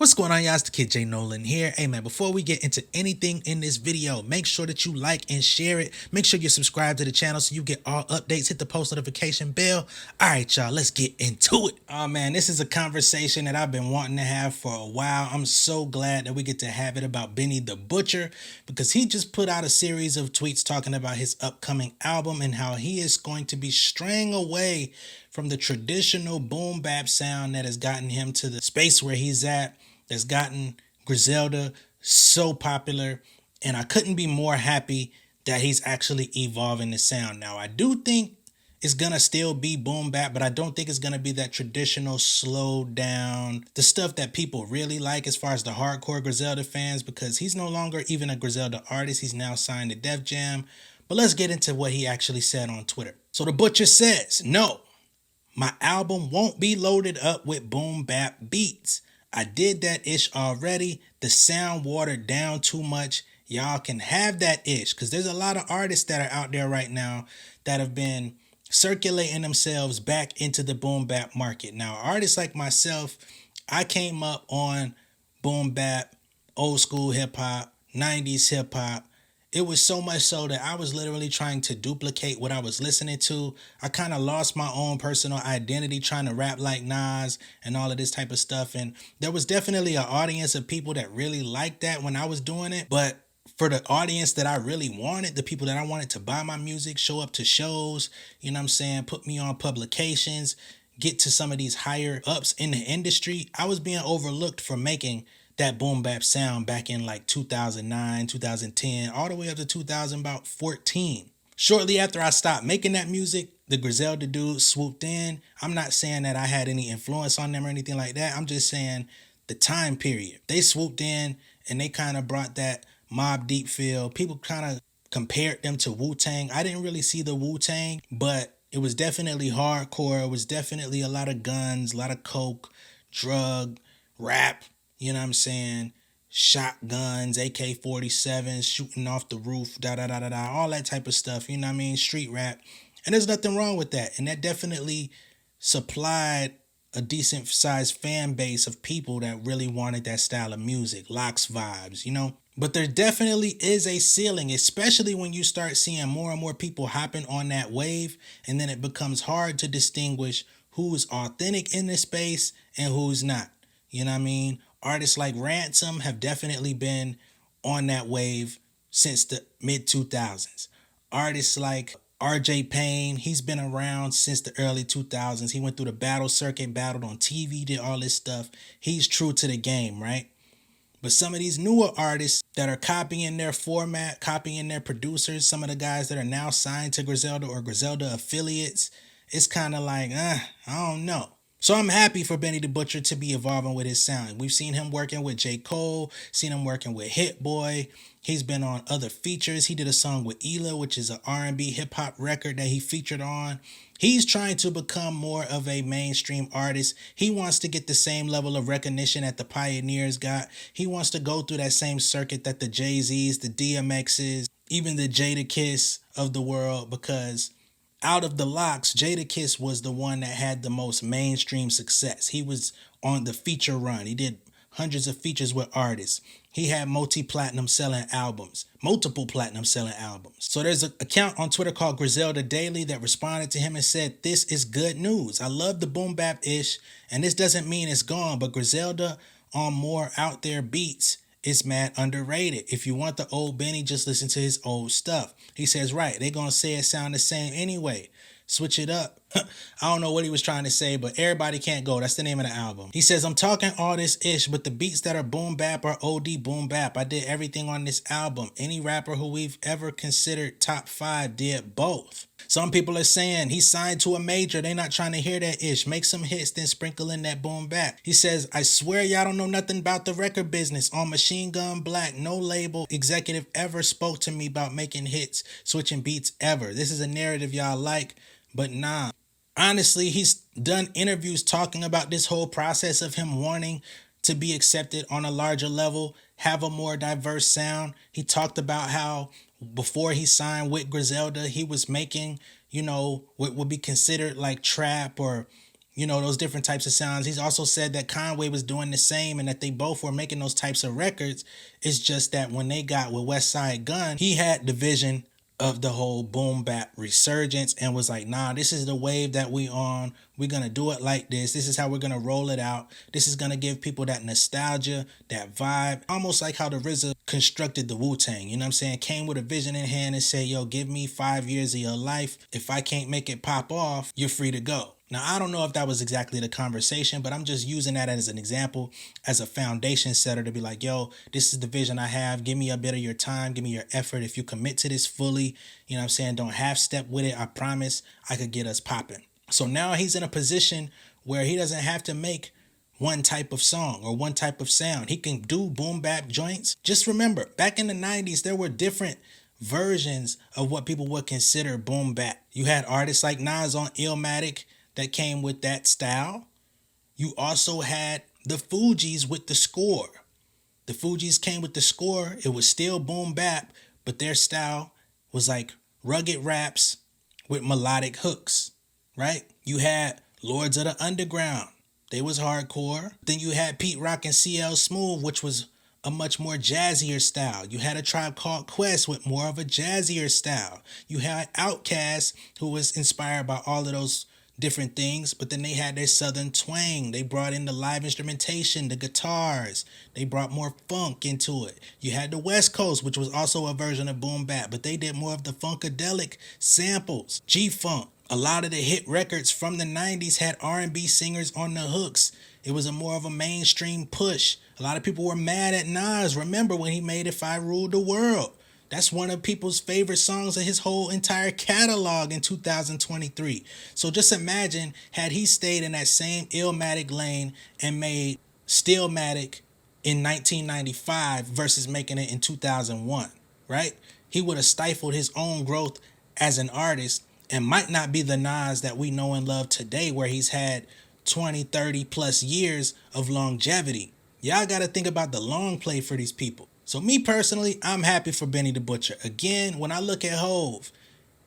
What's going on, y'all? It's the Kid J Nolan here. Hey man, before we get into anything in this video, make sure that you like and share it. Make sure you subscribe to the channel so you get all updates. Hit the post notification bell. All right, y'all, let's get into it. Oh man, this is a conversation that I've been wanting to have for a while. I'm so glad that we get to have it about Benny the Butcher, because he just put out a series of tweets talking about his upcoming album and how he is going to be straying away from the traditional boom bap sound that has gotten him to the space where he's at, that's gotten Griselda so popular. And I couldn't be more happy that he's actually evolving the sound. Now, I do think it's gonna still be boom bap, but I don't think it's gonna be that traditional slow down, the stuff that people really like as far as the hardcore Griselda fans, because he's no longer even a Griselda artist. He's now signed to Def Jam. But let's get into what he actually said on Twitter. So the Butcher says, "No, my album won't be loaded up with boom bap beats. I did that ish already. The sound watered down too much. Y'all can have that ish." Because there's a lot of artists that are out there right now that have been circulating themselves back into the boom bap market. Now, artists like myself, I came up on boom bap, old school hip hop, 90s hip hop. It was so much so that I was literally trying to duplicate what I was listening to. I kind of lost my own personal identity trying to rap like Nas and all of this type of stuff. And there was definitely an audience of people that really liked that when I was doing it. But for the audience that I really wanted, the people that I wanted to buy my music, show up to shows, you know what I'm saying, put me on publications, get to some of these higher ups in the industry, I was being overlooked for making that boom bap sound back in like 2009, 2010, all the way up to 2014. Shortly after I stopped making that music, the Griselda dudes swooped in. I'm not saying that I had any influence on them or anything like that. I'm just saying the time period. They swooped in and they kind of brought that Mobb Deep feel. People kind of compared them to Wu-Tang. I didn't really see the Wu-Tang, but it was definitely hardcore. It was definitely a lot of guns, a lot of coke, drug, rap. You know what I'm saying? Shotguns, AK-47s, shooting off the roof, all that type of stuff. You know what I mean? Street rap. And there's nothing wrong with that. And that definitely supplied a decent sized fan base of people that really wanted that style of music, Locks vibes, you know? But there definitely is a ceiling, especially when you start seeing more and more people hopping on that wave, and then it becomes hard to distinguish who's authentic in this space and who's not. You know what I mean? Artists like Ransom have definitely been on that wave since the mid 2000s. Artists like RJ Payne, he's been around since the early 2000s. He went through the battle circuit, battled on TV, did all this stuff. He's true to the game, right? But some of these newer artists that are copying their format, copying their producers, some of the guys that are now signed to Griselda or Griselda affiliates, it's kind of like, I don't know. So I'm happy for Benny the Butcher to be evolving with his sound. We've seen him working with J. Cole, seen him working with Hit Boy. He's been on other features. He did a song with Ela, which is an R&B hip hop record that he featured on. He's trying to become more of a mainstream artist. He wants to get the same level of recognition that the Pioneers got. He wants to go through that same circuit that the Jay-Z's, the DMX's, even the Jadakiss of the world, because out of the Locks, Jadakiss was the one that had the most mainstream success. He was on the feature run. He did hundreds of features with artists. He had multiple platinum selling albums. So there's an account on Twitter called Griselda Daily that responded to him and said, "This is good news. I love the boom bap ish, and this doesn't mean it's gone, but Griselda on more out there beats is mad underrated. If you want the old Benny, just listen to his old stuff." He says, right, they gonna say it sound the same anyway. Switch it up. I don't know what he was trying to say, but Everybody Can't Go. That's the name of the album. He says, "I'm talking all this ish, but the beats that are boom bap are OD boom bap. I did everything on this album. Any rapper who we've ever considered top 5 did both." Some people are saying he's signed to a major. They not trying to hear that ish. Make some hits, then sprinkle in that boom bap. He says, "I swear y'all don't know nothing about the record business. On Machine Gun Black, no label executive ever spoke to me about making hits, switching beats ever. This is a narrative y'all like, but nah." Honestly, he's done interviews talking about this whole process of him wanting to be accepted on a larger level, have a more diverse sound. He talked about how before he signed with Griselda, he was making, what would be considered like trap or, those different types of sounds. He's also said that Conway was doing the same and that they both were making those types of records. It's just that when they got with West Side Gun, he had the vision of the whole boom bap resurgence and was like, nah, this is the wave that we on. We're going to do it like this. This is how we're going to roll it out. This is going to give people that nostalgia, that vibe, almost like how the RZA constructed the Wu-Tang. You know what I'm saying? Came with a vision in hand and said, yo, give me 5 years of your life. If I can't make it pop off, you're free to go. Now, I don't know if that was exactly the conversation, but I'm just using that as an example, as a foundation setter to be like, yo, this is the vision I have. Give me a bit of your time. Give me your effort. If you commit to this fully, you know what I'm saying, don't half step with it. I promise I could get us popping. So now he's in a position where he doesn't have to make one type of song or one type of sound. He can do boom bap joints. Just remember, back in the 90s, there were different versions of what people would consider boom bap. You had artists like Nas on Illmatic that came with that style. You also had the Fugees with the score. The Fugees came with the score. It was still boom bap, but their style was like rugged raps with melodic hooks, right? You had Lords of the Underground. They was hardcore. Then you had Pete Rock and CL Smooth, which was a much more jazzier style. You had a Tribe Called Quest with more of a jazzier style. You had Outkast, who was inspired by all of those different things, but then they had their southern twang. They brought in the live instrumentation, the guitars. They brought more funk into it. You had the West Coast, which was also a version of boom bap, but they did more of the funkadelic samples, G-funk. A lot of the hit records from the 90s had R&B singers on the hooks. It was a more of a mainstream push. A lot of people were mad at Nas. Remember when he made If I Ruled the World? That's one of people's favorite songs of his whole entire catalog in 2023. So just imagine had he stayed in that same Illmatic lane and made Stillmatic in 1995 versus making it in 2001, right? He would have stifled his own growth as an artist and might not be the Nas that we know and love today, where he's had 20, 30 plus years of longevity. Y'all got to think about the long play for these people. So me personally, I'm happy for Benny the Butcher. Again, when I look at Hove,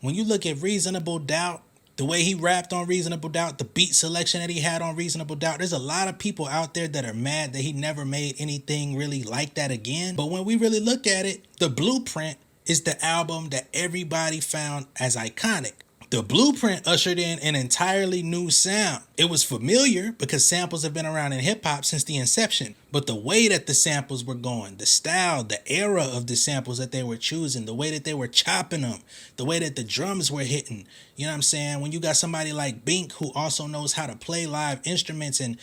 when you look at Reasonable Doubt, the way he rapped on Reasonable Doubt, the beat selection that he had on Reasonable Doubt, there's a lot of people out there that are mad that he never made anything really like that again. But when we really look at it, The Blueprint is the album that everybody found as iconic. The Blueprint ushered in an entirely new sound. It was familiar because samples have been around in hip-hop since the inception, but the way that the samples were going, the style, the era of the samples that they were choosing, the way that they were chopping them, the way that the drums were hitting, you know what I'm saying? When you got somebody like Bink who also knows how to play live instruments and,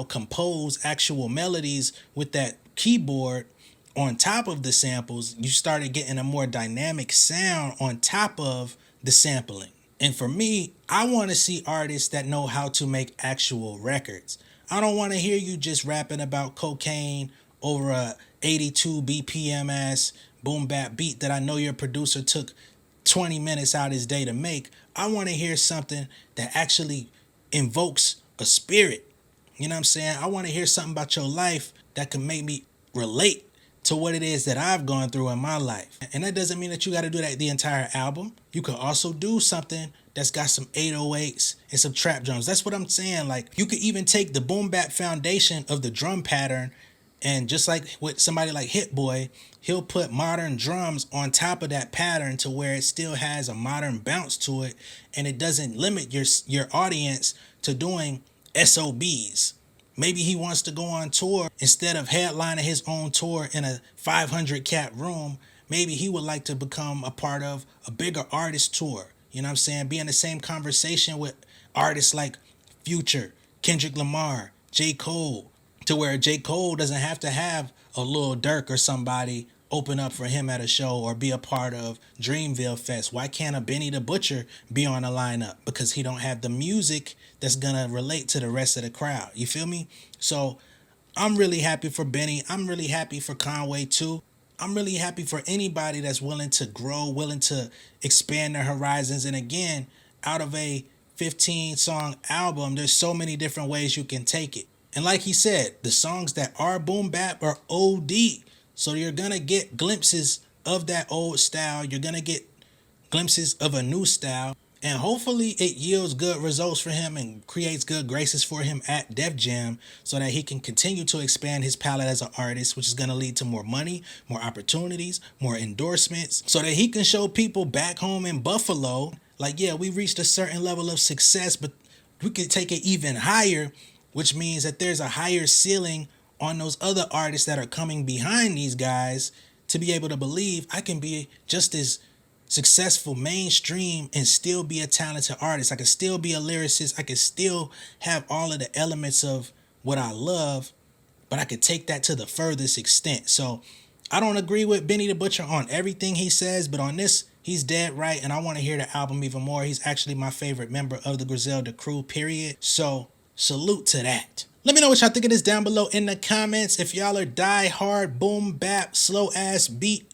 compose actual melodies with that keyboard on top of the samples, you started getting a more dynamic sound on top of the sampling. And for me, I want to see artists that know how to make actual records. I don't want to hear you just rapping about cocaine over a 82 BPM ass boom bap beat that I know your producer took 20 minutes out of his day to make. I want to hear something that actually invokes a spirit. You know what I'm saying? I want to hear something about your life that can make me relate to what it is that I've gone through in my life. And that doesn't mean that you got to do that the entire album. You could also do something that's got some 808s and some trap drums. That's what I'm saying. Like, you could even take the boom bap foundation of the drum pattern, and just like with somebody like Hit Boy, he'll put modern drums on top of that pattern to where it still has a modern bounce to it, and it doesn't limit your audience to doing SOBs. Maybe he wants to go on tour. Instead of headlining his own tour in a 500 cap room, maybe he would like to become a part of a bigger artist tour. You know what I'm saying? Be in the same conversation with artists like Future, Kendrick Lamar, J. Cole, to where J. Cole doesn't have to have a Lil Durk or somebody open up for him at a show or be a part of Dreamville Fest. Why can't a Benny the Butcher be on a lineup? Because he don't have the music that's gonna relate to the rest of the crowd. You feel me? So I'm really happy for Benny. I'm really happy for Conway too. I'm really happy for anybody that's willing to grow, willing to expand their horizons. And again, out of a 15-song album, there's so many different ways you can take it. And like he said, the songs that are boom bap are OD. So you're going to get glimpses of that old style. You're going to get glimpses of a new style. And hopefully it yields good results for him and creates good graces for him at Def Jam so that he can continue to expand his palette as an artist, which is going to lead to more money, more opportunities, more endorsements, so that he can show people back home in Buffalo, like, yeah, we reached a certain level of success, but we can take it even higher, which means that there's a higher ceiling on those other artists that are coming behind these guys to be able to believe I can be just as successful mainstream and still be a talented artist. I can still be a lyricist. I can still have all of the elements of what I love, but I could take that to the furthest extent. So I don't agree with Benny the Butcher on everything he says, but on this, he's dead right, and I want to hear the album even more. He's actually my favorite member of the Griselda crew, period. So salute to that. Let me know what y'all think of this down below in the comments. If y'all are die hard, boom bap, slow ass beat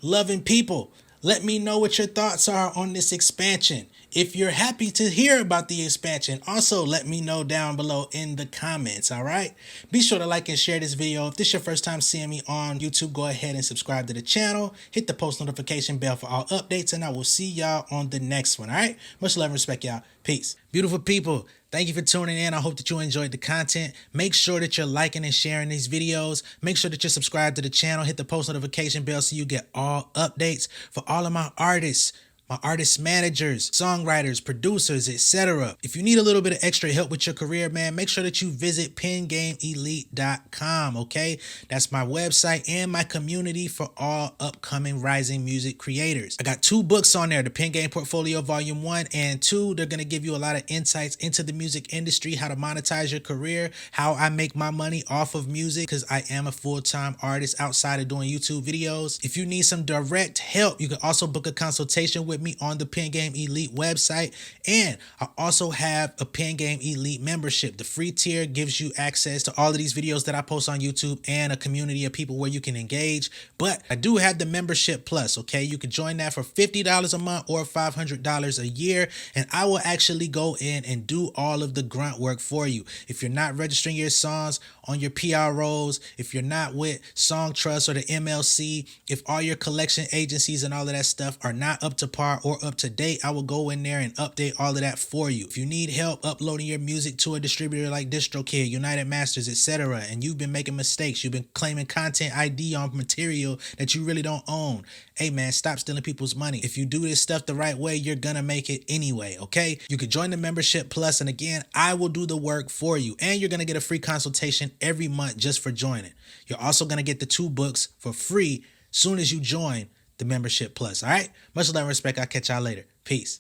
loving people, let me know what your thoughts are on this expansion. If you're happy to hear about the expansion, also let me know down below in the comments, all right? Be sure to like and share this video. If this is your first time seeing me on YouTube, go ahead and subscribe to the channel. Hit the post notification bell for all updates, and I will see y'all on the next one, all right? Much love and respect, y'all. Peace. Beautiful people, thank you for tuning in. I hope that you enjoyed the content. Make sure that you're liking and sharing these videos. Make sure that you're subscribed to the channel. Hit the post notification bell so you get all updates for all of my artists, my artist managers, songwriters, producers, etc. If you need a little bit of extra help with your career, man, make sure that you visit pengameelite.com, okay? That's my website and my community for all upcoming rising music creators. I got 2 books on there, the Pen Game Portfolio Volume 1 and 2. They're going to give you a lot of insights into the music industry, how to monetize your career, how I make my money off of music, because I am a full-time artist outside of doing YouTube videos. If you need some direct help, you can also book a consultation with me on the Pen Game Elite website. And I also have a Pen Game Elite membership. The free tier gives you access to all of these videos that I post on YouTube and a community of people where you can engage. But I do have the membership plus, okay? You can join that for $50 a month or $500 a year, and I will actually go in and do all of the grunt work for you. If you're not registering your songs on your PROs, if you're not with Song Trust or the MLC, if all your collection agencies and all of that stuff are not up to par or up to date, I will go in there and update all of that for you. If you need help uploading your music to a distributor like DistroKid, United Masters, etc., and you've been making mistakes, you've been claiming content ID on material that you really don't own, hey man, stop stealing people's money. If you do this stuff the right way, you're gonna make it anyway, okay? You can join the membership plus, and again, I will do the work for you, and you're gonna get a free consultation every month just for joining. You're also gonna get the 2 books for free soon as you join the membership plus, all right? Much love and respect. I'll catch y'all later. Peace.